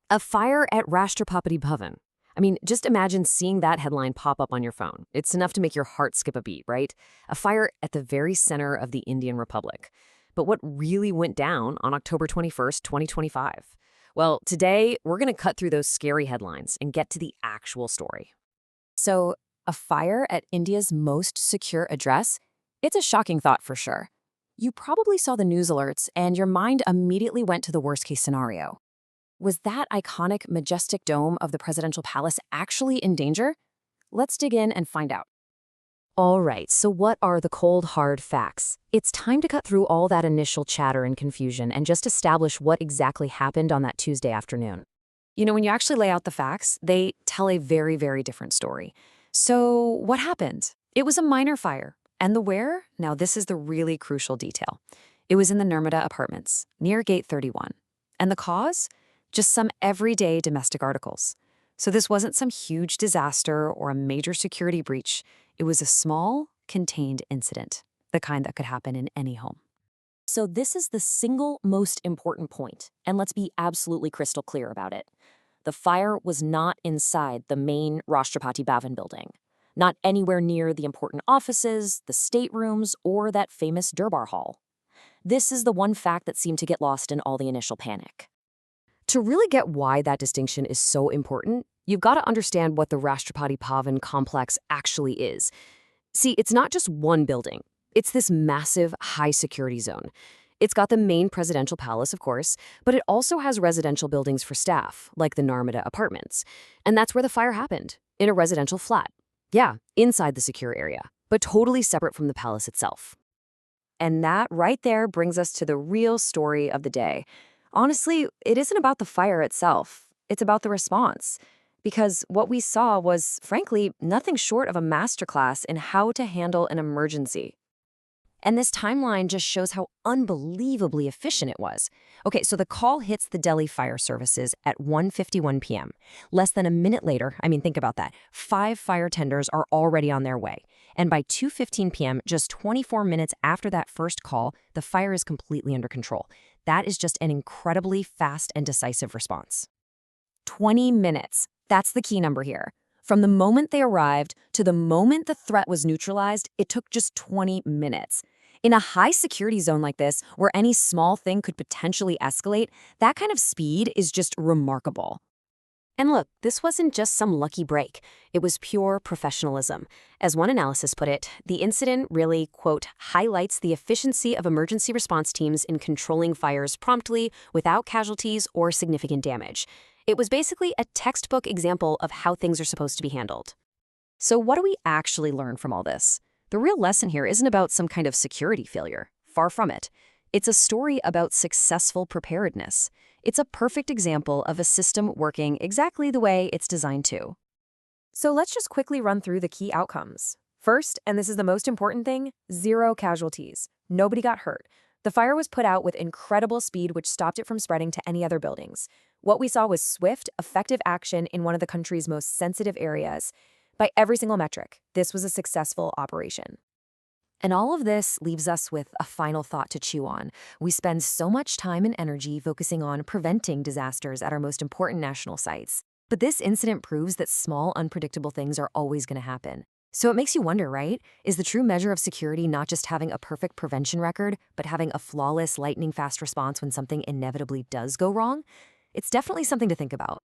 A fire at Rashtrapati Bhawan. I mean, just imagine seeing that headline pop up on your phone. It's enough to make your heart skip a beat, right? A fire at the very center of the Indian Republic. But what really went down on October 21st, 2025? Well, today we're going to cut through those scary headlines and get to the actual story. So, a fire at India's most secure address? It's a shocking thought for sure. You probably saw the news alerts and your mind immediately went to the worst-case scenario. Was that iconic, majestic dome of the presidential palace actually in danger? Let's dig in and find out. All right, so what are the cold, hard facts? It's time to cut through all that initial chatter and confusion and just establish what exactly happened on that Tuesday afternoon. You know, when you actually lay out the facts, they tell a very, very different story. So, what happened? It was a minor fire. And the where? Now, this is the really crucial detail. It was in the Nirmada apartments, near Gate 31. And the cause? Just some everyday domestic articles. So this wasn't some huge disaster or a major security breach. It was a small, contained incident, the kind that could happen in any home. So this is the single most important point, and let's be absolutely crystal clear about it. The fire was not inside the main Rashtrapati Bhavan building, not anywhere near the important offices, the staterooms, or that famous Durbar Hall. This is the one fact that seemed to get lost in all the initial panic. To really get why that distinction is so important, you've got to understand what the Rashtrapati Bhavan complex actually is. See, it's not just one building. It's this massive, high-security zone. It's got the main presidential palace, of course, but it also has residential buildings for staff, like the Narmada apartments. And that's where the fire happened, in a residential flat. Yeah, inside the secure area, but totally separate from the palace itself. And that right there brings us to the real story of the day. Honestly, it isn't about the fire itself. It's about the response. Because what we saw was, frankly, nothing short of a masterclass in how to handle an emergency. And this timeline just shows how unbelievably efficient it was. Okay, so the call hits the Delhi Fire Services at 1:51 p.m. Less than a minute later, I mean, think about that, 5 fire tenders are already on their way. And by 2:15 p.m., just 24 minutes after that first call, the fire is completely under control. That is just an incredibly fast and decisive response. 20 minutes. That's the key number here. From the moment they arrived to the moment the threat was neutralized, it took just 20 minutes. In a high-security zone like this, where any small thing could potentially escalate, that kind of speed is just remarkable. And look, this wasn't just some lucky break. It was pure professionalism. As one analysis put it, the incident really, quote, highlights the efficiency of emergency response teams in controlling fires promptly without casualties or significant damage. It was basically a textbook example of how things are supposed to be handled. So what do we actually learn from all this? The real lesson here isn't about some kind of security failure. Far from it. It's a story about successful preparedness. It's a perfect example of a system working exactly the way it's designed to. So let's just quickly run through the key outcomes. First, and this is the most important thing, 0 casualties. Nobody got hurt. The fire was put out with incredible speed, which stopped it from spreading to any other buildings. What we saw was swift, effective action in one of the country's most sensitive areas. By every single metric, this was a successful operation. And all of this leaves us with a final thought to chew on. We spend so much time and energy focusing on preventing disasters at our most important national sites. But this incident proves that small, unpredictable things are always going to happen. So it makes you wonder, right? Is the true measure of security not just having a perfect prevention record, but having a flawless, lightning-fast response when something inevitably does go wrong? It's definitely something to think about.